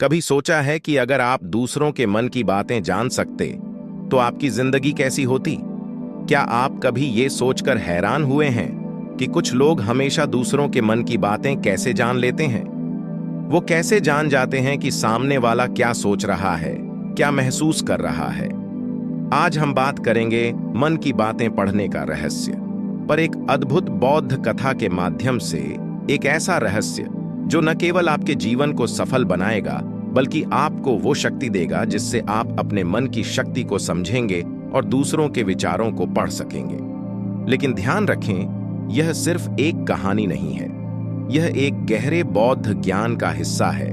कभी सोचा है कि अगर आप दूसरों के मन की बातें जान सकते तो आपकी जिंदगी कैसी होती? क्या आप कभी ये सोचकर हैरान हुए हैं कि कुछ लोग हमेशा दूसरों के मन की बातें कैसे जान लेते हैं? वो कैसे जान जाते हैं कि सामने वाला क्या सोच रहा है, क्या महसूस कर रहा है? आज हम बात करेंगे मन की बातें पढ़ने का रहस्य, पर एक अद्भुत बौद्ध कथा के माध्यम से। एक ऐसा रहस्य जो न केवल आपके जीवन को सफल बनाएगा बल्कि आपको वो शक्ति देगा जिससे आप अपने मन की शक्ति को समझेंगे और दूसरों के विचारों को पढ़ सकेंगे। लेकिन ध्यान रखें, यह सिर्फ एक कहानी नहीं है, यह एक गहरे बौद्ध ज्ञान का हिस्सा है।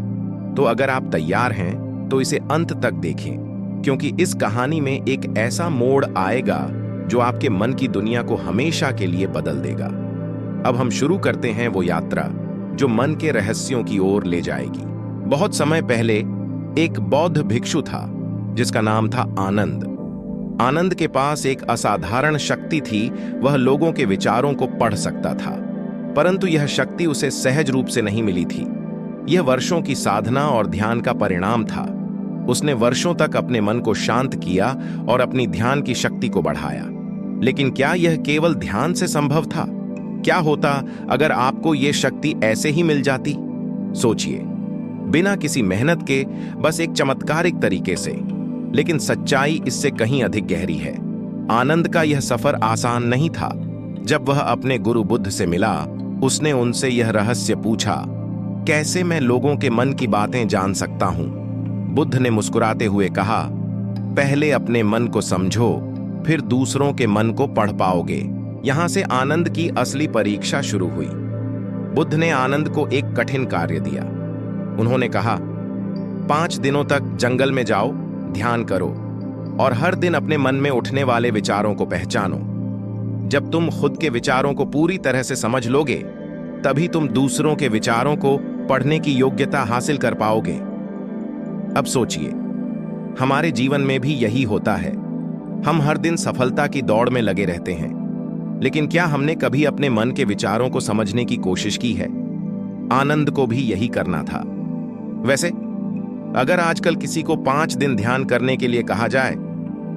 तो अगर आप तैयार हैं तो इसे अंत तक देखें, क्योंकि इस कहानी में एक ऐसा मोड़ आएगा जो आपके मन की दुनिया को हमेशा के लिए बदल देगा। अब हम शुरू करते हैं वो यात्रा जो मन के रहस्यों की ओर ले जाएगी। बहुत समय पहले एक बौद्ध भिक्षु था जिसका नाम था आनंद। आनंद के पास एक असाधारण शक्ति थी, वह लोगों के विचारों को पढ़ सकता था, परंतु यह शक्ति उसे सहज रूप से नहीं मिली थी। यह वर्षों की साधना और ध्यान का परिणाम था। उसने वर्षों तक अपने मन को शांत किया और अपनी ध्यान की शक्ति को बढ़ाया। लेकिन क्या यह केवल ध्यान से संभव था? क्या होता अगर आपको यह शक्ति ऐसे ही मिल जाती? सोचिए, बिना किसी मेहनत के, बस एक चमत्कारिक तरीके से। लेकिन सच्चाई इससे कहीं अधिक गहरी है। आनंद का यह सफर आसान नहीं था। जब वह अपने गुरु बुद्ध से मिला, उसने उनसे यह रहस्य पूछा, कैसे मैं लोगों के मन की बातें जान सकता हूं? बुद्ध ने मुस्कुराते हुए कहा, पहले अपने मन को समझो, फिर दूसरों के मन को पढ़ पाओगे। यहां से आनंद की असली परीक्षा शुरू हुई। बुद्ध ने आनंद को एक कठिन कार्य दिया। उन्होंने कहा, 5 दिनों तक जंगल में जाओ, ध्यान करो और हर दिन अपने मन में उठने वाले विचारों को पहचानो। जब तुम खुद के विचारों को पूरी तरह से समझ लोगे, तभी तुम दूसरों के विचारों को पढ़ने की योग्यता हासिल कर पाओगे। अब सोचिए, हमारे जीवन में भी यही होता है। हम हर दिन सफलता की दौड़ में लगे रहते हैं, लेकिन क्या हमने कभी अपने मन के विचारों को समझने की कोशिश की है? आनंद को भी यही करना था। वैसे अगर आजकल किसी को 5 दिन ध्यान करने के लिए कहा जाए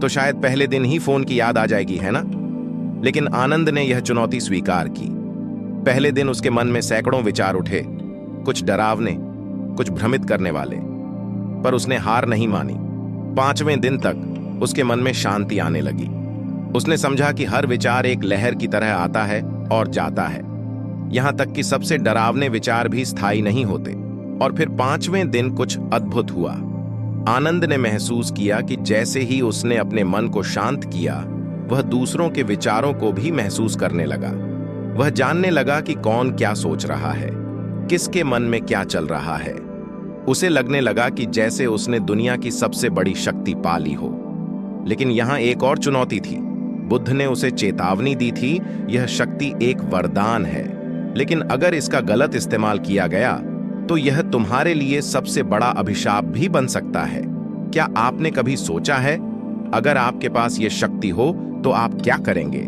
तो शायद पहले दिन ही फोन की याद आ जाएगी, है ना? लेकिन आनंद ने यह चुनौती स्वीकार की। पहले दिन उसके मन में सैकड़ों विचार उठे, कुछ डरावने, कुछ भ्रमित करने वाले, पर उसने हार नहीं मानी। 5वें दिन तक उसके मन में शांति आने लगी। उसने समझा कि हर विचार एक लहर की तरह आता है और जाता है, यहां तक कि सबसे डरावने विचार भी स्थायी नहीं होते। और फिर 5वें दिन कुछ अद्भुत हुआ। आनंद ने महसूस किया कि जैसे ही उसने अपने मन को शांत किया, वह दूसरों के विचारों को भी महसूस करने लगा। वह जानने लगा कि कौन क्या सोच रहा है, किसके मन में क्या चल रहा है। उसे लगने लगा कि जैसे उसने दुनिया की सबसे बड़ी शक्ति पा ली हो। लेकिन यहां एक और चुनौती थी। बुद्ध ने उसे चेतावनी दी थी, यह शक्ति एक वरदान है, लेकिन अगर इसका गलत इस्तेमाल किया गया तो यह तुम्हारे लिए सबसे बड़ा अभिशाप भी बन सकता है। क्या आपने कभी सोचा है, अगर आपके पास यह शक्ति हो तो आप क्या करेंगे?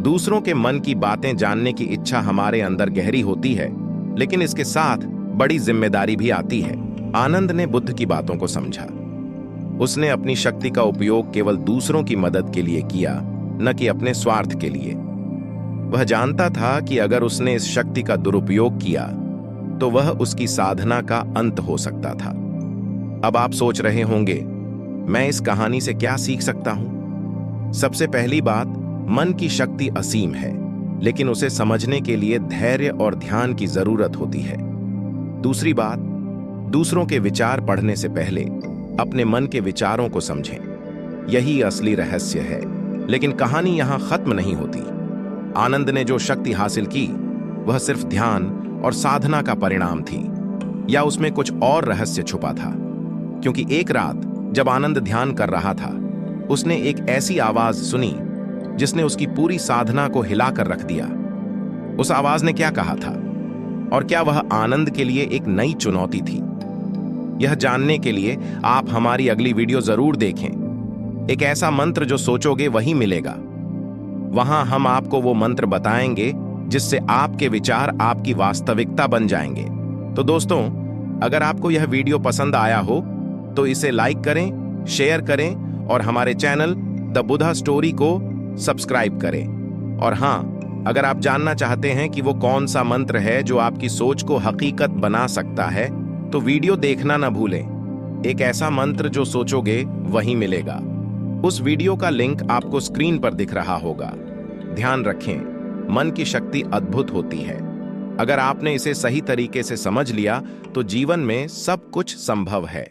दूसरों के मन की बातें जानने की इच्छा हमारे अंदर गहरी होती है, लेकिन इसके साथ बड़ी जिम्मेदारी भी आती है। आनंद ने बुद्ध की बातों को समझा। उसने अपनी शक्ति का उपयोग केवल दूसरों की मदद के लिए किया, न कि अपने स्वार्थ के लिए। वह जानता था कि अगर उसने इस शक्ति का दुरुपयोग किया तो वह उसकी साधना का अंत हो सकता था। अब आप सोच रहे होंगे, मैं इस कहानी से क्या सीख सकता हूं? सबसे पहली बात, मन की शक्ति असीम है, लेकिन उसे समझने के लिए धैर्य और ध्यान की जरूरत होती है। दूसरी बात, दूसरों के विचार पढ़ने से पहले अपने मन के विचारों को समझें। यही असली रहस्य है। लेकिन कहानी यहां खत्म नहीं होती। आनंद ने जो शक्ति हासिल की, वह सिर्फ ध्यान और साधना का परिणाम थी, या उसमें कुछ और रहस्य छुपा था? क्योंकि एक रात जब आनंद ध्यान कर रहा था, उसने एक ऐसी आवाज सुनी जिसने उसकी पूरी साधना को हिलाकर रख दिया। उस आवाज ने क्या कहा था, और क्या वह आनंद के लिए एक नई चुनौती थी? यह जानने के लिए आप हमारी अगली वीडियो जरूर देखें। एक ऐसा मंत्र जो सोचोगे वही मिलेगा। वहां हम आपको वो मंत्र बताएंगे जिससे आपके विचार आपकी वास्तविकता बन जाएंगे। तो दोस्तों, अगर आपको यह वीडियो पसंद आया हो तो इसे लाइक करें, शेयर करें और हमारे चैनल द बुधा स्टोरी को सब्सक्राइब करें। और हाँ, अगर आप जानना चाहते हैं कि वो कौन सा मंत्र है जो आपकी सोच को हकीकत बना सकता है, तो वीडियो देखना ना भूलें। एक ऐसा मंत्र जो सोचोगे वही मिलेगा। उस वीडियो का लिंक आपको स्क्रीन पर दिख रहा होगा। ध्यान रखें, मन की शक्ति अद्भुत होती है। अगर आपने इसे सही तरीके से समझ लिया तो जीवन में सब कुछ संभव है।